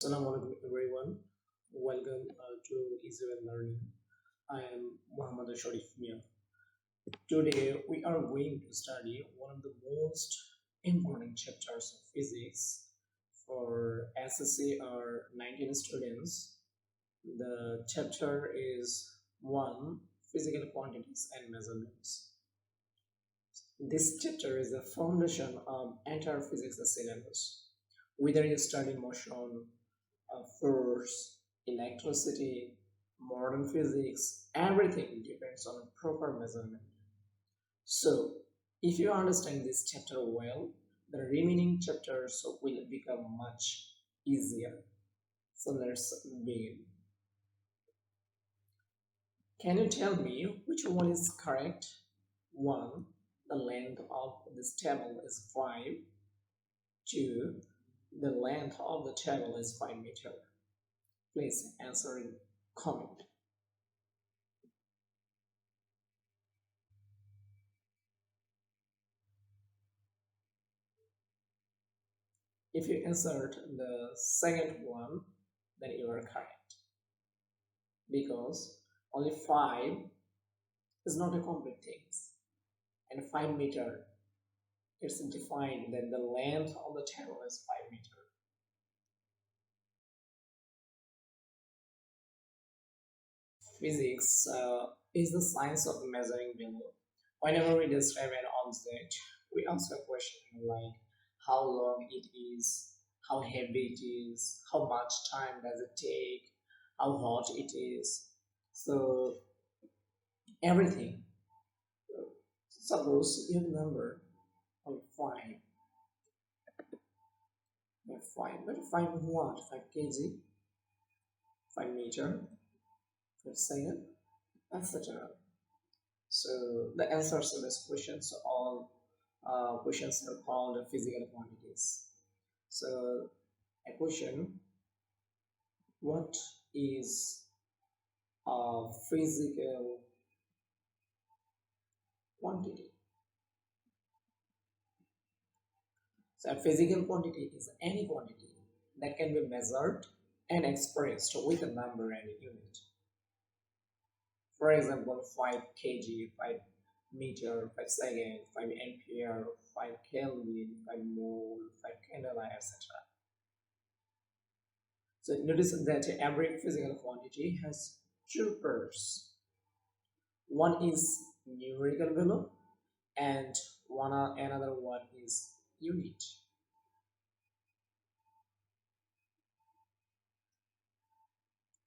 Assalamualaikum everyone. Welcome to Easy Way Learning. I am Muhammad Sharif Mia. Today we are going to study one of the most important chapters of physics for SSC or 19 students. The chapter is 1 Physical Quantities and Measurements. This chapter is the foundation of entire physics syllabus. Whether you study motion, force, electricity, modern physics, everything depends on proper measurement. So, if you understand this chapter well, the remaining chapters will become much easier. So, let's begin. Can you tell me which one is correct? 1. The length of this table is 5. 2. The length of the table is 5 meters. Please answer in comment. If you insert the second one, then you are correct. Because only 5 is not a complete thing. And 5 meter is defined that the length of the table is 5 meter. Physics is the science of measuring value. Whenever we describe an object, we ask a question like how long it is, how heavy it is, how much time does it take, how hot it is. So everything. Suppose you have a number of 5. 5, but 5 what? 5 kg, 5 meter, 5 second, etc. So the answers to these questions, all questions are called physical quantities. So a question: what is a physical quantity? So a physical quantity is any quantity that can be measured and expressed with a number and a unit. For example, 5 kg, 5 meter, 5 second, 5 ampere, 5 Kelvin, 5 mole, 5 candela, etc. So notice that every physical quantity has two pairs. One is numerical value and another one is unit.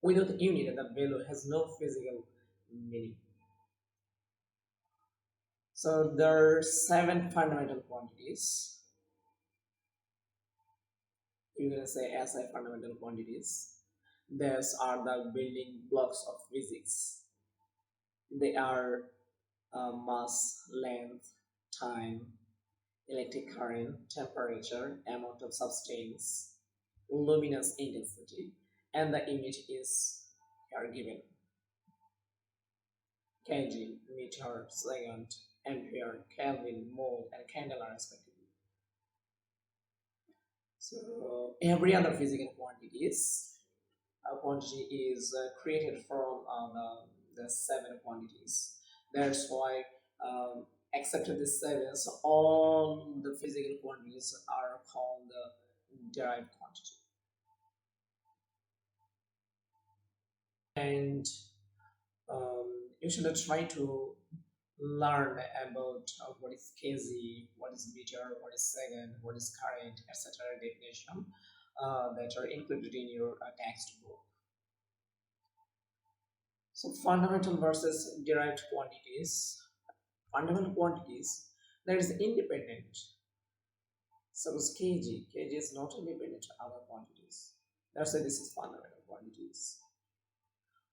Without unit, the value has no physical meaning. So there are 7 fundamental quantities. You can say SI fundamental quantities. These are the building blocks of physics. They are mass, length, time, electric current, temperature, amount of substance, luminous intensity, and the unit is here given: kg, meter, second, ampere, Kelvin, mole, and candela respectively. So every other physical quantity is created from the 7 quantities. That's why except the 7, so all the physical quantities are called the derived quantity. And you should try to learn about what is kg, what is meter, what is second, what is current, etc. definition that are included in your textbook. So fundamental versus derived quantities. Fundamental quantities, that is independent. Suppose kg is not independent to other quantities. That's why this is fundamental quantities.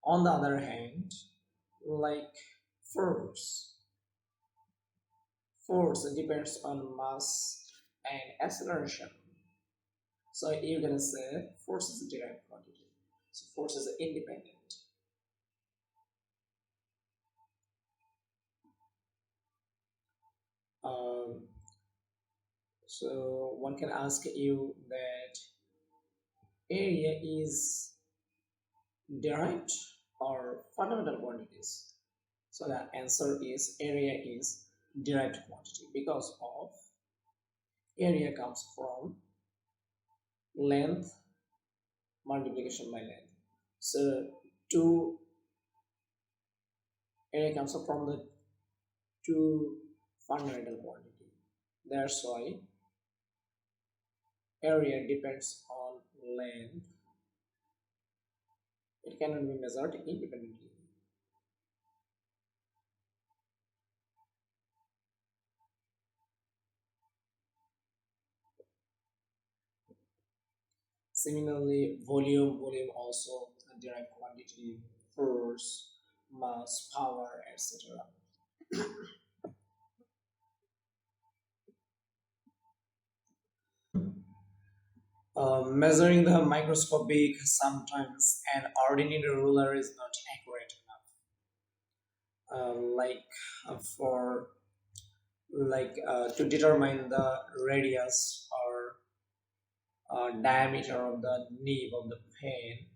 On the other hand, like force depends on mass and acceleration. So you're gonna say force is a derived quantity. So force is independent. So one can ask you that area is derived or fundamental quantities? So the answer is area is derived quantity because of area comes from length multiplication by length. So two area comes from the two fundamental quantity. That's why area depends on length. It cannot be measured independently. Similarly, volume also a derived quantity, force, mass, power, etc. Measuring the microscopic, sometimes an ordinary ruler is not accurate enough. For to determine the radius or diameter of the nib of the pen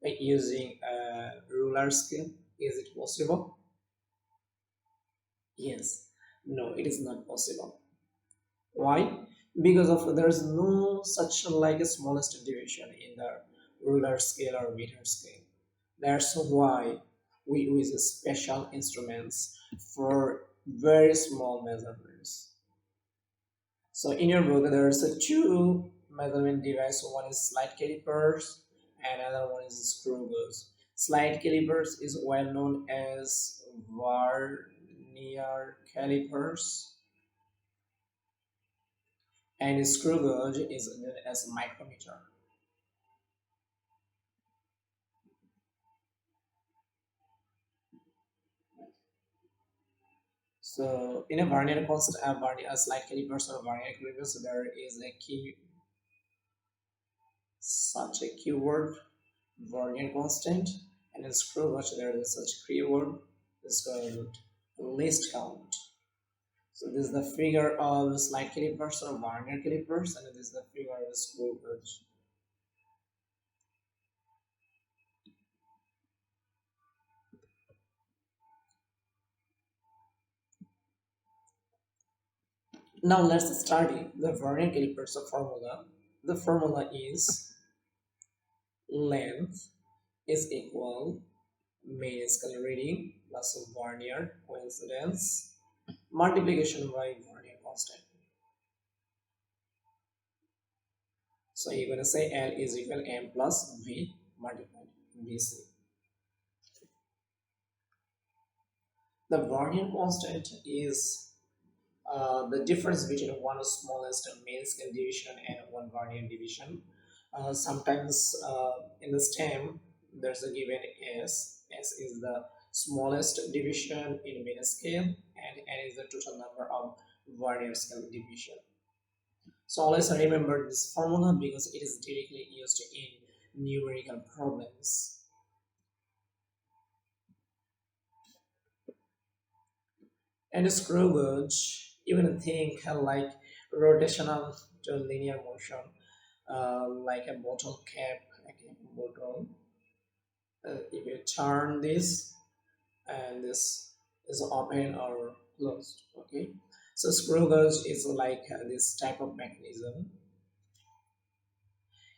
by using a ruler scale. Is it possible? Yes. No, it is not possible. Why? Because of there is no such like a smallest deviation in the ruler scale or meter scale. That's why we use special instruments for very small measurements. So in your book, there's a two measurement device. One is slide calipers, and another one is screw gauge. Slide calipers is well known as Vernier calipers, and screw gauge is known as micrometer. So in a Vernier constant, Vernier slide calipers or Vernier calipers, there is a key, such a keyword Vernier constant, and in screw gauge there is such keyword is called least count. So this is the figure of slide calipers or Vernier calipers, and this is the figure of the screw gauge. Now let's study the Vernier calipers formula. The formula is length is equal main scale reading plus Vernier coincidence multiplication by Vernier constant. So you're going to say L is equal M plus V multiplied VC. The Vernier constant is the difference between one smallest main scale division and one Vernier division. Sometimes in the stem there's a given S. S is the smallest division in main scale, and N is the total number of Vernier scale division. So always remember this formula because it is directly used in numerical problems. And screw gauge, even think like rotational to linear motion, like a bottle cap, like a bottle. If you turn this, and this is open or closed, okay. So screw gauge is like this type of mechanism.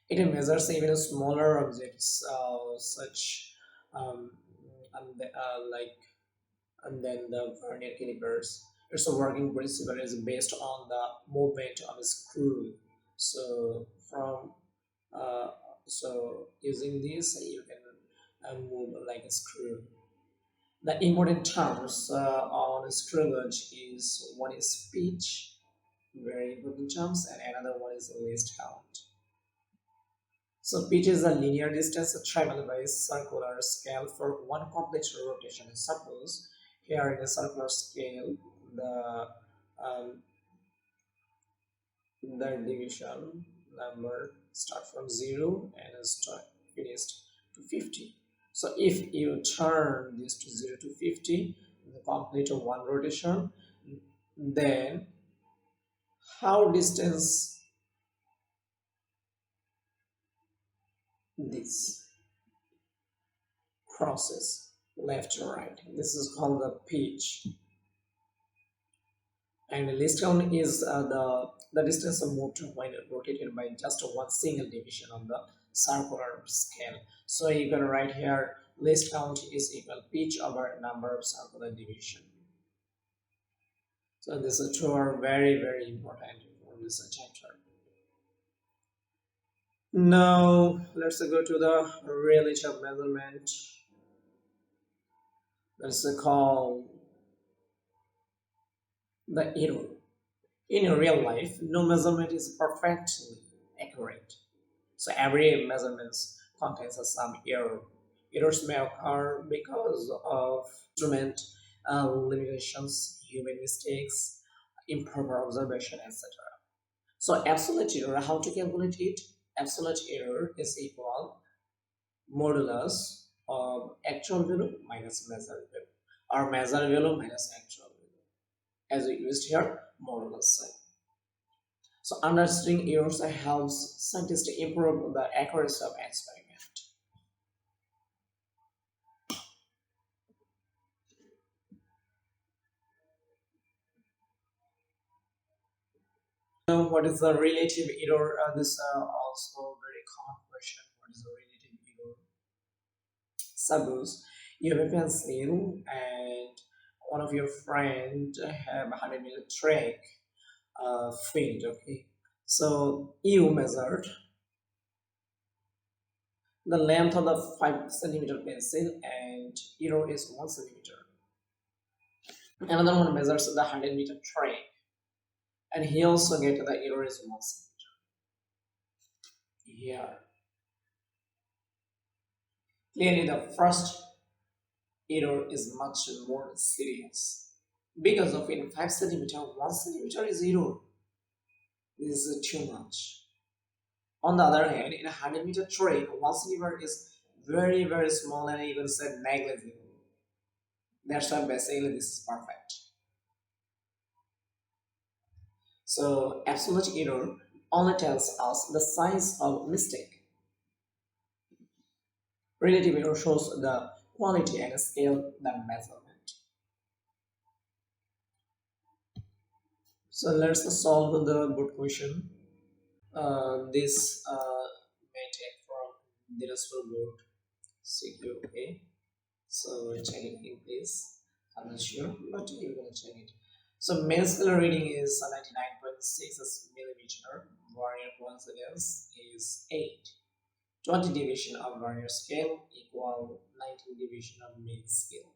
It measures even smaller objects, such um, like, and then the vernier calipers. Its working principle is based on the movement of a screw. So from uh, so using this, you can move like a screw. The important terms on screw gauge is one is pitch, very important terms, and another one is least count. So pitch is a linear distance traveled by a circular scale for one complete rotation. Suppose here in a circular scale, um, the division number start from 0 and start finished to 50. So if you turn this to 0 to 50, the complete one rotation, then how distance this crosses left to right. This is called the pitch. And the least count is the distance moved when rotated by just one single division on the circular scale. So you can write here least count is equal pitch over number of circular division. So these two are very important for this chapter. Now let's go to the relative measurement. That's called the error. In real life, no measurement is perfectly accurate. So every measurement contains some error. Errors may occur because of instrument limitations, human mistakes, improper observation, etc. So absolute error, how to calculate it? Absolute error is equal modulus of actual value minus measured value, or measured value minus actual value, as we used here modulus sign. So understanding errors helps scientists to improve the accuracy of experiment. Now, what is the relative error? This is also very common question. What is the relative error? Suppose you have a pencil and one of your friends have 100 meter track field. Okay, so you measured the length of the 5 centimeter pencil and error is 1 centimeter. Another one measures the 100 meter track and he also get the error is 1 centimeter. Here, clearly the first error is much more serious because of in 5 centimeter 1 centimeter is error. This is too much. On the other hand, in a 100 meter track 1 centimeter is very small and even said negligible. That's why basically this is perfect. So absolute error only tells us the size of mistake. Relative error shows the quality and scale the measurement. So let's solve the board question. This may take from the Derived board CQA. So check it in please. I'm not sure, but you're gonna check it. So main scale reading is 99.6 millimeter. Vernier coincidence is 8. 20 division of Vernier scale equal 19 division of main scale.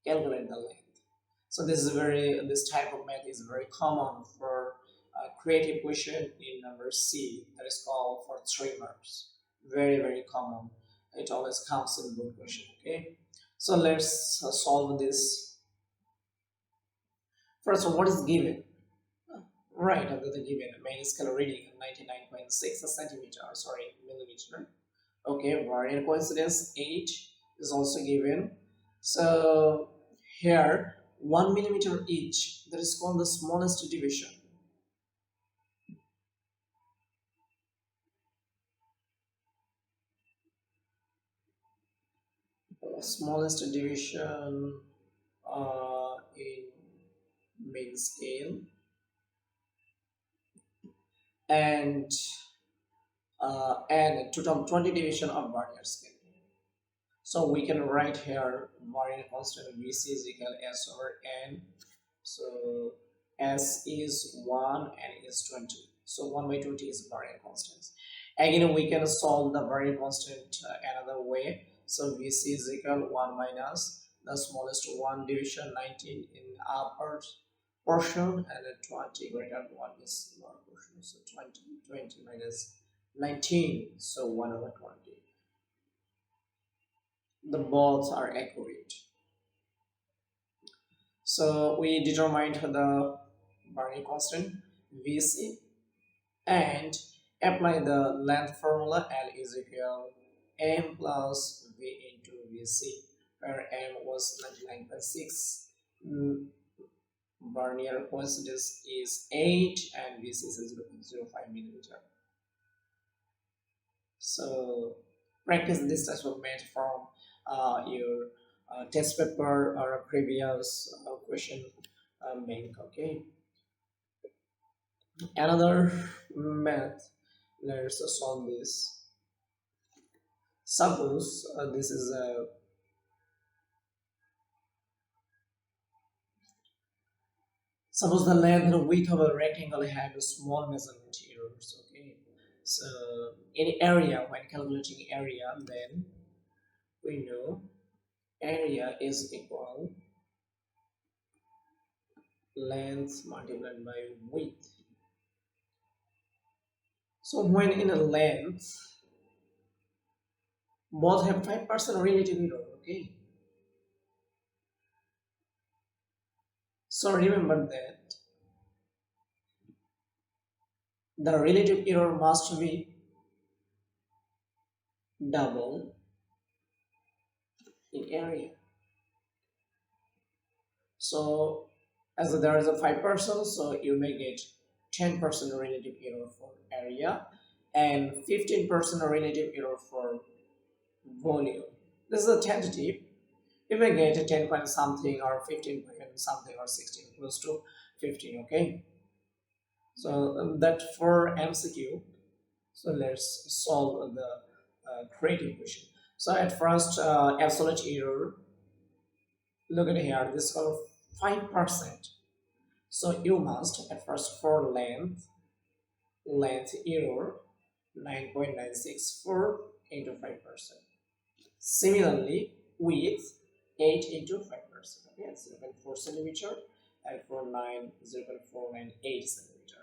Calculate the length. So this type of math is very common for creative question in number C, that is called for 3 marks. Very common. It always comes in board question. Okay. So let's solve this. First, what is given? Right, under the given main scale reading 99.6 centimeter, millimeter. Okay, Vernier coincidence 8 is also given. So here 1 millimeter each, that is called the smallest division. Smallest division in main scale, and 20 division of Vernier scale. So we can write here Vernier constant Vc is equal S over N. So S is 1 and is 20. So 1 by 20 is Vernier constant. Again, we can solve the Vernier constant another way. So Vc is equal 1 minus the smallest 1 division 19 in upper portion and then 20 greater than 1 is lower portion. So 20 minus 19, so 1 over 20. The both are accurate. So we determined the Vernier constant Vc and apply the length formula. L is equal m plus v into Vc, where m was 99.6. Vernier coincidence is 8 and Vc is 0.05 millimeter. So practice this type of math from your test paper or a previous question bank. Okay, another math. Let's solve this. Suppose this is a suppose the length and width of a rectangle have a small measurement errors. Okay, so in area, when calculating area, then we know area is equal length multiplied by width. So when in a length, both have 5% relative error. Okay, so remember that the relative error must be double in area. So as there is a 5%, so you may get 10% relative error for area and 15% relative error for volume. This is a tentative. You may get a 10 point something or 15 point something or 16 close to 15. Okay, so that for MCQ. So let's solve the creative question. So at first, absolute error. Look at here. This is called 5%. So you must at first for length error 9.964 into 5%. Similarly, width 8 into 5%. Okay, 0.4 centimeter, and for 0.498 centimeter.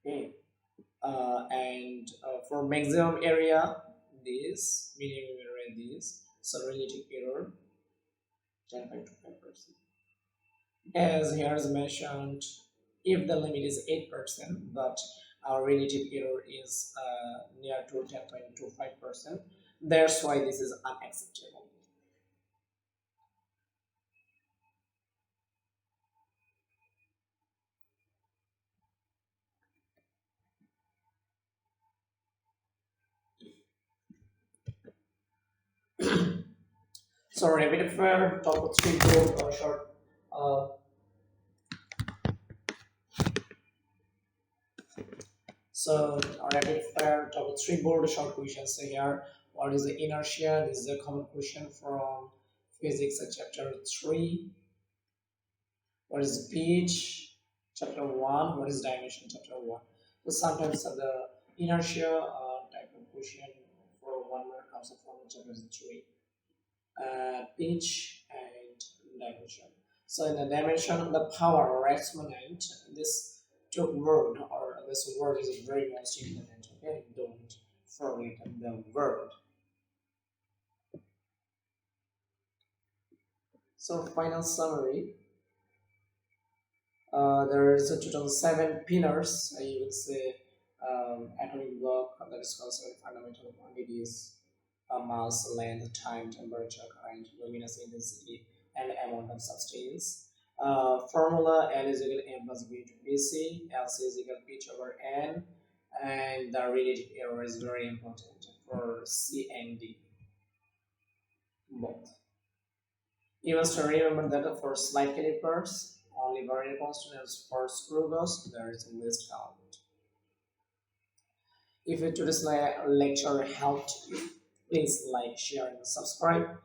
Okay, and for maximum area, this minimum area, this, so relative error 10.25%. As here is mentioned, if the limit is 8%, but our relative error is near to 10.25%, that's why this is unacceptable. So rapid fire, top 3 board short. So rapid fire top 3 board short questions here. What is the inertia? This is a common question from physics chapter 3. What is pitch? Chapter 1. What is dimension? Chapter 1. So sometimes the inertia type of question for 1 mark comes from chapter 3. Pitch and dimension. So in the dimension, the power or exponent, this word or this word is very most important. Okay, don't forget the word. So final summary. There is a total 7 pillars. You will say atomic block that is considered fundamental quantities: mass, length, time, temperature, current, luminous intensity, and amount of substance. Formula: L is equal to m plus b to bc, LC is equal to h over n, and the relative error is very important for C and D both. You must remember that for slide calipers, only Vernier constant is for screw goes, there is a least count. If today's lecture helped you, please like, share, and subscribe.